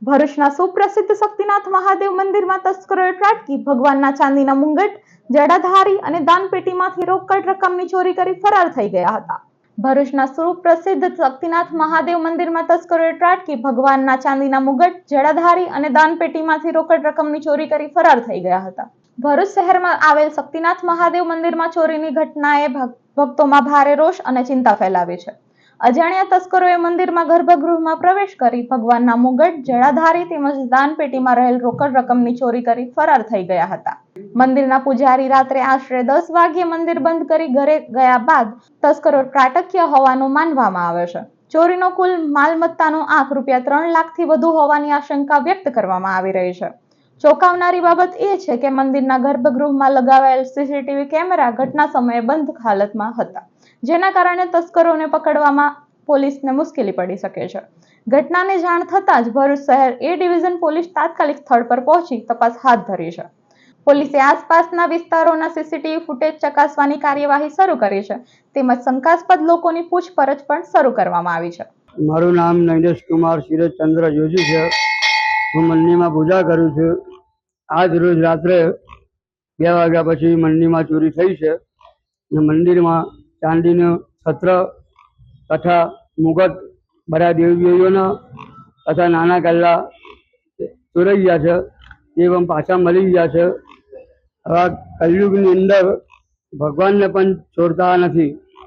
ભરૂચના સુપ્રસિદ્ધ શક્તિનાથ મહાદેવ મંદિરમાં તસ્કરોએ ત્રાટકી ભગવાનના ચાંદીના મુંગટ, જડાધારી અને દાનપેટીમાંથી રોકડ રકમની ચોરી કરી ફરાર થઈ ગયા હતા. ભરૂચના સુપ્રસિદ્ધ શક્તિનાથ મહાદેવ મંદિરમાં તસ્કરોએ ત્રાટકી ભગવાનના ચાંદીના મુગટ, જડાધારી અને દાનપેટીમાંથી રોકડ રકમની ચોરી કરી ફરાર થઈ ગયા હતા. ભરૂચ શહેરમાં આવેલ શક્તિનાથ મહાદેવ મંદિરમાં ચોરીની ઘટનાએ ભક્તોમાં ભારે રોષ અને ચિંતા ફેલાવી છે. અજાણ્યા તસ્કરોએ મંદિરમાં ગર્ભગૃહમાં પ્રવેશ કરી ભગવાનના મુગટ, જડાધારી તેમજ દાનપેટીમાં રહેલ રોકડ રકમની ચોરી કરી ફરાર થઈ ગયા હતા. મંદિરના પૂજારી રાત્રે આશરે 10 વાગ્યે મંદિર બંધ કરી ઘરે ગયા બાદ તસ્કરો ત્રાટક્યા હોવાનું માનવામાં આવે છે. ચોરીનો કુલ માલમત્તાનો આંક ₹3 લાખથી વધુ હોવાની આશંકા વ્યક્ત કરવામાં આવી રહી છે. ચોંકાવનારી બાબત એ છે કે મંદિરના ગર્ભગૃહમાં લગાવાયેલ સીસીટીવી કેમેરા ઘટના સમયે બંધ હાલતમાં હતા, જેના કારણે તસ્કરોને પકડવામાં પોલીસને મુશ્કેલી પડી શકે છે. ઘટનાની જાણ થતાં જ ભરૂચ શહેર એ ડિવિઝન પોલીસ તાત્કાલિક સ્થળ પર પહોંચી તપાસ હાથ ધરી છે. પોલીસે આસપાસના વિસ્તારોના સીસીટીવી ફૂટેજ ચકાસવાની કાર્યવાહી શરૂ કરી છે, તેમજ શંકાસ્પદ લોકોની પૂછપરછ પણ શરૂ કરવામાં આવી છે. મારું નામ નૈનેશ કુમાર શિરચંદ્ર જોશી છે. હું મંદિરમાં પૂજા કરું છું. આજ રોજ રાત્રે 2 વાગ્યા પછી મંદિરમાં ચોરી થઈ છે. મંદિરમાં ચાંદીનું છત્ર તથા મુગટ બધા દેવીઓના તથા નાના ગલ્લા ચોરાઈ ગયા છે. એ પણ પાછા મળી ગયા છે. હવે કલયુગની અંદર ભગવાનને પણ છોડતા નથી.